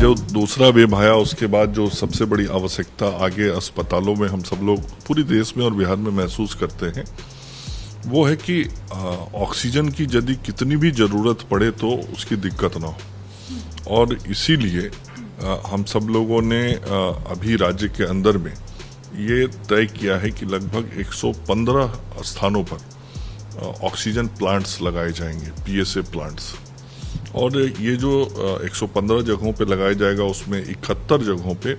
जो दूसरा वेव आया उसके बाद जो सबसे बड़ी आवश्यकता आगे अस्पतालों में हम सब लोग पूरी देश में और बिहार में महसूस करते हैं वो है कि ऑक्सीजन की यदि कितनी भी ज़रूरत पड़े तो उसकी दिक्कत ना हो। और इसीलिए हम सब लोगों ने अभी राज्य के अंदर में ये तय किया है कि लगभग 115 स्थानों पर ऑक्सीजन प्लांट्स लगाए जाएंगे, पीएसए प्लांट्स। और ये जो 115 जगहों पे लगाया जाएगा उसमें 71 जगहों पे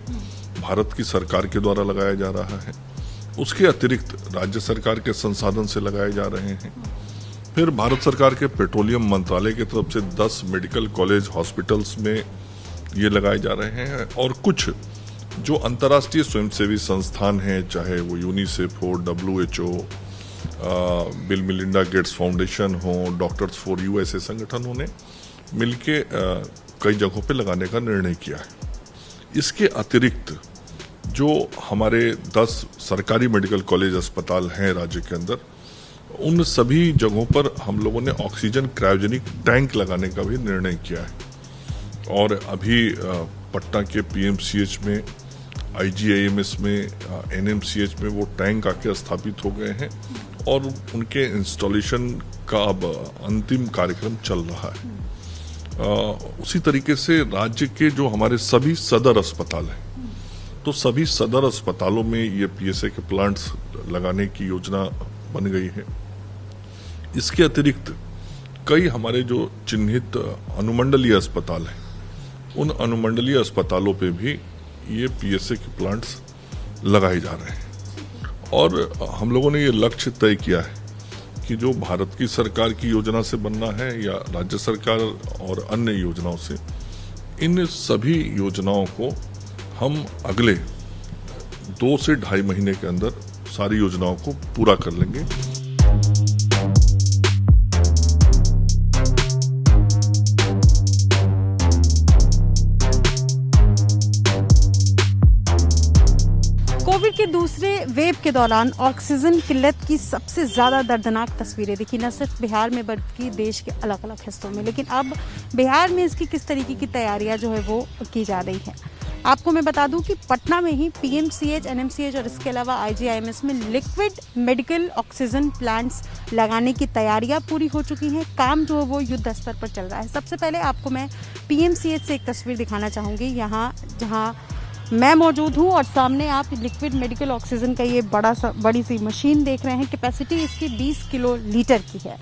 भारत की सरकार के द्वारा लगाया जा रहा है। उसके अतिरिक्त राज्य सरकार के संसाधन से लगाए जा रहे हैं। फिर भारत सरकार के पेट्रोलियम मंत्रालय की तरफ से 10 मेडिकल कॉलेज हॉस्पिटल्स में ये लगाए जा रहे हैं। और कुछ जो अंतर्राष्ट्रीय स्वयंसेवी संस्थान हैं, चाहे वो यूनिसेफ हो, WHO, bill Melinda Gates foundation हो, डॉक्टर्स फॉर यू, ऐसे संगठनों ने मिलके कई जगहों पे लगाने का निर्णय किया है। इसके अतिरिक्त जो हमारे 10 सरकारी मेडिकल कॉलेज अस्पताल हैं राज्य के अंदर, उन सभी जगहों पर हम लोगों ने ऑक्सीजन क्रायोजेनिक टैंक लगाने का भी निर्णय किया है। और अभी पटना के PMCH में, IGIMS में, NMCH में वो टैंक आके स्थापित हो गए हैं और उनके इंस्टॉलेशन का अब अंतिम कार्यक्रम चल रहा है। उसी तरीके से राज्य के जो हमारे सभी सदर अस्पताल हैं, तो सभी सदर अस्पतालों में ये PSA के प्लांट्स लगाने की योजना बन गई है। इसके अतिरिक्त कई हमारे जो चिन्हित अनुमंडलीय अस्पताल हैं, उन अनुमंडलीय अस्पतालों पे भी ये PSA के प्लांट्स लगाए जा रहे हैं। और हम लोगों ने ये लक्ष्य तय किया है कि जो भारत की सरकार की योजना से बनना है या राज्य सरकार और अन्य योजनाओं से, इन सभी योजनाओं को हम अगले 2 से 2.5 महीने के अंदर सारी योजनाओं को पूरा कर लेंगे। कोविड के दूसरे वेव के दौरान ऑक्सीजन किल्लत की सबसे ज़्यादा दर्दनाक तस्वीरें दिखी, न सिर्फ बिहार में बल्कि देश के अलग अलग हिस्सों में। लेकिन अब बिहार में इसकी किस तरीके की तैयारियां जो है वो की जा रही है। आपको मैं बता दूं कि पटना में ही PMCH, NMCH और इसके अलावा IGIMS में लिक्विड मेडिकल ऑक्सीजन प्लांट्स लगाने की तैयारियां पूरी हो चुकी हैं। काम जो है वो युद्ध स्तर पर चल रहा है। सबसे पहले आपको मैं PMCH से एक तस्वीर दिखाना चाहूँगी, यहाँ जहाँ मैं मौजूद हूँ और सामने आप लिक्विड मेडिकल ऑक्सीजन का ये बड़ी सी मशीन देख रहे हैं। कैपेसिटी इसकी 20 किलो लीटर की है।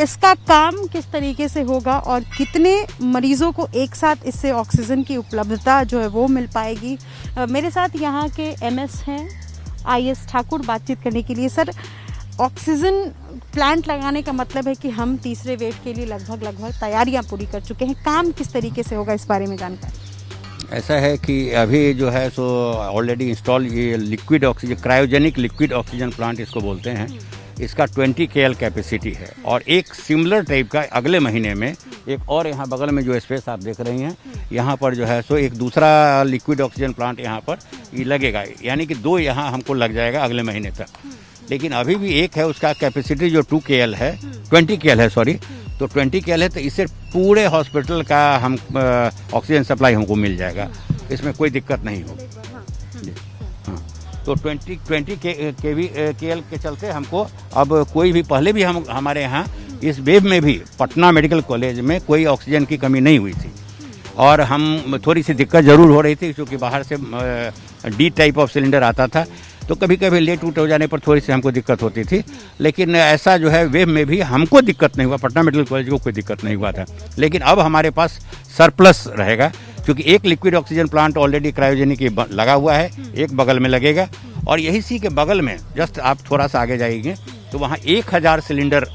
इसका काम किस तरीके से होगा और कितने मरीजों को एक साथ इससे ऑक्सीजन की उपलब्धता जो है वो मिल पाएगी, मेरे साथ यहाँ के MS हैं IS ठाकुर बातचीत करने के लिए। सर, ऑक्सीजन प्लांट लगाने का मतलब है कि हम तीसरे वेव के लिए लगभग तैयारियां पूरी कर चुके हैं। काम किस तरीके से होगा, इस बारे में जानकारी। ऐसा है कि अभी जो है सो ऑलरेडी इंस्टॉल ये liquid oxygen, cryogenic liquid oxygen plant इसको बोलते हैं। इसका 20 KL कैपेसिटी है। और एक सिमिलर टाइप का अगले महीने में एक और यहाँ बगल में जो स्पेस आप देख रही हैं, यहाँ पर जो है सो एक दूसरा लिक्विड ऑक्सीजन प्लांट यहाँ पर ये लगेगा। यानी कि 2 यहाँ हमको लग जाएगा अगले महीने तक। लेकिन अभी भी एक है, उसका कैपेसिटी जो 2 KL है, 20 KL है सॉरी, तो 20 KL है, तो इससे पूरे हॉस्पिटल का हम ऑक्सीजन सप्लाई हमको मिल जाएगा। इसमें कोई दिक्कत नहीं होगी। हाँ, तो 20 KL के चलते हमको अब कोई भी, पहले भी हम हमारे यहाँ इस वेव में भी पटना मेडिकल कॉलेज में कोई ऑक्सीजन की कमी नहीं हुई थी। और हम थोड़ी सी दिक्कत ज़रूर हो रही थी क्योंकि बाहर से D टाइप ऑफ सिलेंडर आता था, तो कभी कभी लेट हो जाने पर थोड़ी सी हमको दिक्कत होती थी। लेकिन ऐसा जो है वेव में भी हमको दिक्कत नहीं हुआ, पटना मेडिकल कॉलेज को कोई दिक्कत नहीं हुआ था। लेकिन अब हमारे पास सरप्लस रहेगा क्योंकि एक liquid oxygen plant already cryogenic लगा हुआ है, एक बगल में लगेगा। और यही सी के बगल में जस्ट आप थोड़ा सा आगे जाएंगे तो वहाँ 1000 सिलेंडर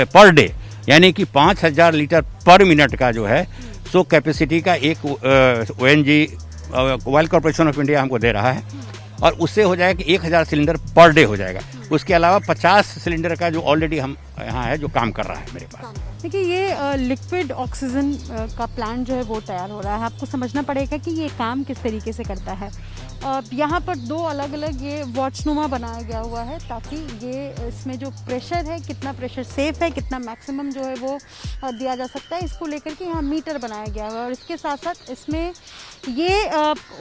पर डे, यानी कि 5000 लीटर पर मिनट का जो है सो कैपेसिटी का एक ONG oil corporation of India हमको दे रहा है। और उससे हो जाएगा कि 1000 सिलेंडर पर डे हो जाएगा। उसके अलावा 50 सिलेंडर का जो ऑलरेडी हम यहाँ है जो काम कर रहा है मेरे पास। देखिए, ये लिक्विड ऑक्सीजन का प्लांट जो है वो तैयार हो रहा है। आपको समझना पड़ेगा कि ये काम किस तरीके से करता है। यहाँ पर दो अलग अलग ये वॉचनुमा बनाया गया हुआ है ताकि ये इसमें जो प्रेशर है, कितना प्रेशर सेफ है, कितना मैक्सिमम जो है वो दिया जा सकता है, इसको लेकर के यहाँ मीटर बनाया गया हुआ है। और इसके साथ साथ इसमें ये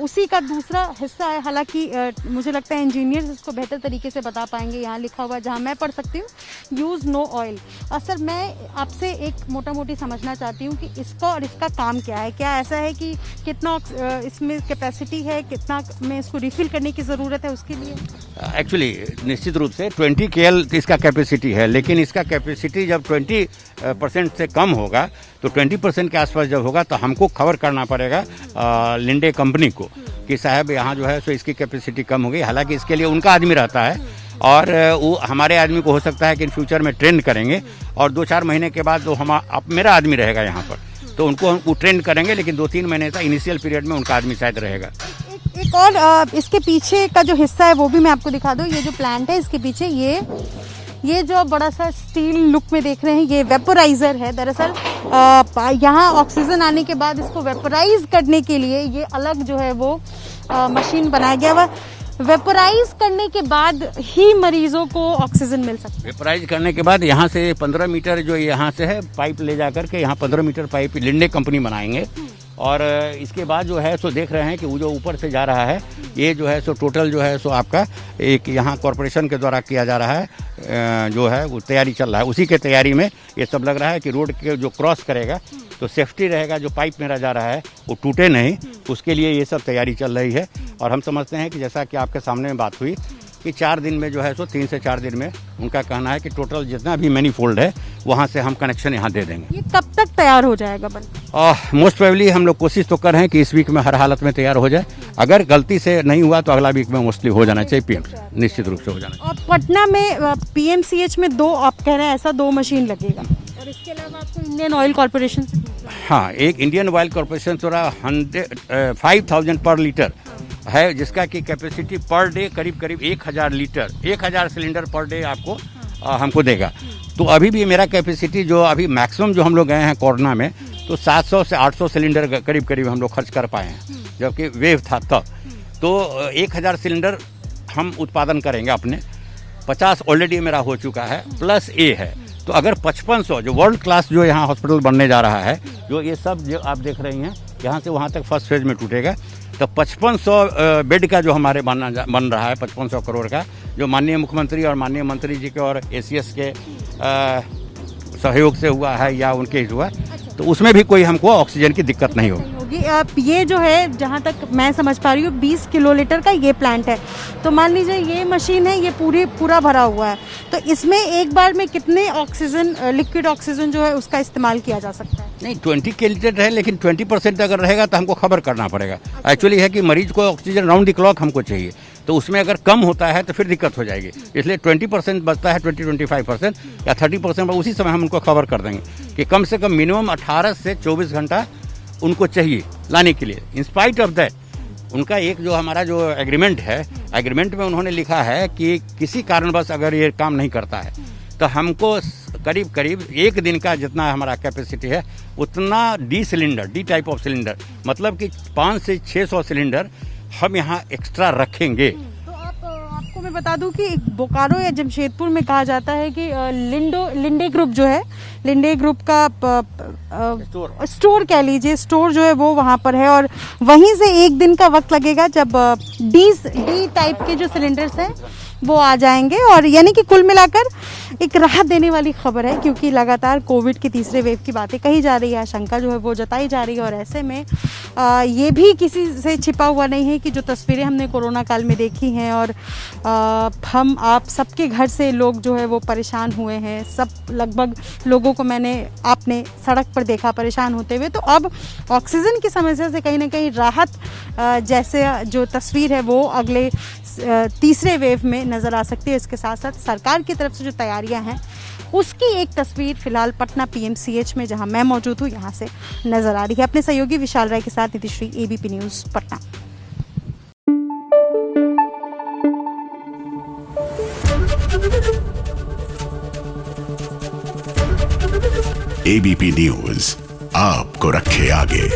उसी का दूसरा हिस्सा है। हालांकि मुझे लगता है इंजीनियर्स इसको बेहतर तरीके से बता पाएंगे। यहाँ लिखा हुआ है, जहाँ मैं पढ़ सकती हूँ, यूज़ नो ऑयल। और सर मैं आपसे एक मोटा मोटी समझना चाहती हूँ कि इसका और इसका काम क्या है। क्या ऐसा है कि कितना इसमें कैपेसिटी है, कितना में इसको रिफिल करने की ज़रूरत है उसके लिए? एक्चुअली निश्चित रूप से 20 KL इसका कैपेसिटी है, लेकिन इसका कैपेसिटी जब 20% से कम होगा तो 20% के आसपास जब होगा तो हमको खबर करना पड़ेगा लिंडे कंपनी को कि साहब यहाँ जो है सो इसकी कैपेसिटी कम हो गई। हालांकि इसके लिए उनका आदमी रहता है और वो हमारे आदमी को हो सकता है कि इन फ्यूचर में ट्रेंड करेंगे और 2-4 महीने के बाद जो मेरा आदमी रहेगा यहाँ पर, तो उनको हम ट्रेंड करेंगे, लेकिन 2-3 महीने तक इनिशियल पीरियड में उनका आदमी शायद रहेगा। एक और इसके पीछे का जो हिस्सा है वो भी मैं आपको दिखा दूँ। ये जो प्लांट है इसके पीछे ये जो बड़ा सा स्टील लुक में देख रहे हैं, ये वेपोराइजर है। दरअसल यहाँ ऑक्सीजन आने के बाद इसको वेपोराइज करने के लिए ये अलग जो है वो मशीन बनाया गया हुआ। वेपोराइज करने के बाद ही मरीजों को ऑक्सीजन मिल सकता है। वेपोराइज करने के बाद यहाँ से 15 मीटर जो यहाँ से है पाइप ले जा करके यहाँ 15 मीटर पाइप लिंडे कंपनी बनाएंगे। और इसके बाद जो है सो देख रहे हैं कि वो जो ऊपर से जा रहा है ये जो है सो टोटल जो है सो आपका एक यहाँ कॉरपोरेशन के द्वारा किया जा रहा है, जो है वो तैयारी चल रहा है। उसी के तैयारी में ये सब लग रहा है कि रोड के जो क्रॉस करेगा तो सेफ्टी रहेगा, जो पाइप मेरा जा रहा है वो टूटे नहीं, उसके लिए ये सब तैयारी चल रही है। और हम समझते हैं कि जैसा कि आपके सामने में बात हुई कि 4 दिन में जो है सो 3 से 4 दिन में उनका कहना है कि टोटल जितना भी मैनीफोल्ड है वहाँ से हम कनेक्शन यहाँ दे देंगे। ये कब तक तैयार हो जाएगा बन? मोस्ट प्रोबेबली हम लोग कोशिश तो कर रहे हैं कि इस वीक में हर हालत में तैयार हो जाए। अगर गलती से नहीं हुआ तो अगला वीक में मोस्टली हो जाना चाहिए, पीएम निश्चित रूप से हो जाना चाहिए। और पटना में PMCH में 2 आप कह रहे हैं, ऐसा 2 मशीन लगेगा और इसके अलावा आपको इंडियन ऑयल कॉर्पोरेशन से? हाँ, एक इंडियन ऑयल कॉर्पोरेशन थोड़ा 5,000 पर लीटर है, जिसका की कैपेसिटी पर डे करीब 1,000 लीटर 1,000 सिलेंडर पर डे आपको हमको देगा। तो अभी भी मेरा कैपेसिटी जो अभी मैक्सिमम जो हम लोग गए हैं कोरोना में तो 700 से 800 सिलेंडर करीब हम लोग खर्च कर पाए हैं, जबकि वेव था तब। तो 1,000 सिलेंडर हम उत्पादन करेंगे अपने, 50 ऑलरेडी मेरा हो चुका है, प्लस ए है। तो अगर 5500 जो वर्ल्ड क्लास जो यहाँ हॉस्पिटल बनने जा रहा है, जो ये सब जो आप देख रही हैं यहाँ से वहाँ तक फर्स्ट फेज में टूटेगा, तो 5500 बेड का जो हमारे बन रहा है 5500 करोड़ का, जो माननीय मुख्यमंत्री और माननीय मंत्री जी के और ACS के सहयोग से हुआ है या उनके ही हुआ, तो उसमें भी कोई हमको ऑक्सीजन की दिक्कत नहीं होगी। ये जो है जहाँ तक मैं समझ पा रही हूँ 20 किलोलीटर का ये प्लांट है। तो मान लीजिए ये मशीन है, ये पूरा भरा हुआ है, तो इसमें एक बार में कितने ऑक्सीजन, लिक्विड ऑक्सीजन जो है उसका इस्तेमाल किया जा सकता है? नहीं, 20 किलोलीटर है, लेकिन 20% अगर रहेगा तो हमको खबर करना पड़ेगा। एक्चुअली है कि मरीज को ऑक्सीजन राउंड द क्लॉक हमको चाहिए, तो उसमें अगर कम होता है तो फिर दिक्कत हो जाएगी। इसलिए 20% बचता है, 20-25% या 30%, उसी समय हम उनको खबर कर देंगे कि कम से कम मिनिमम 18 से 24 घंटा उनको चाहिए लाने के लिए। इंस्पाइट ऑफ दैट उनका एक जो हमारा जो एग्रीमेंट है, एग्रीमेंट में उन्होंने लिखा है कि किसी कारणवश अगर ये काम नहीं करता है तो हमको करीब 1 दिन का जितना हमारा कैपेसिटी है उतना डी टाइप ऑफ सिलेंडर, मतलब कि 500 से 600 सिलेंडर हम यहाँ एक्स्ट्रा रखेंगे। तो आपको मैं बता दूं कि बोकारो या जमशेदपुर में कहा जाता है कि लिंडे ग्रुप जो है, लिंडे ग्रुप का स्टोर कह लीजिए, स्टोर जो है वो वहाँ पर है और वहीं से 1 दिन का वक्त लगेगा जब डी टाइप के जो सिलेंडर्स हैं वो आ जाएंगे। और यानी कि कुल मिलाकर एक राहत देने वाली खबर है, क्योंकि लगातार कोविड के तीसरे वेव की बातें कही जा रही है, आशंका जो है वो जताई जा रही है। और ऐसे में ये भी किसी से छिपा हुआ नहीं है कि जो तस्वीरें हमने कोरोना काल में देखी हैं और हम आप सबके घर से लोग जो है वो परेशान हुए हैं, सब लगभग लोगों को आपने सड़क पर देखा परेशान होते हुए। तो अब ऑक्सीजन की समस्या से कहीं ना कहीं राहत जैसे जो तस्वीर है वो अगले तीसरे वेव में नज़र आ सकती है। इसके साथ साथ सरकार की तरफ से जो तैयारियां हैं उसकी एक तस्वीर फिलहाल पटना PMCH में जहां मैं मौजूद हूं यहां से नज़र आ रही है। अपने सहयोगी विशाल राय के साथ नितिश्री, ABP news Patna. ABP news आपको रखे आगे।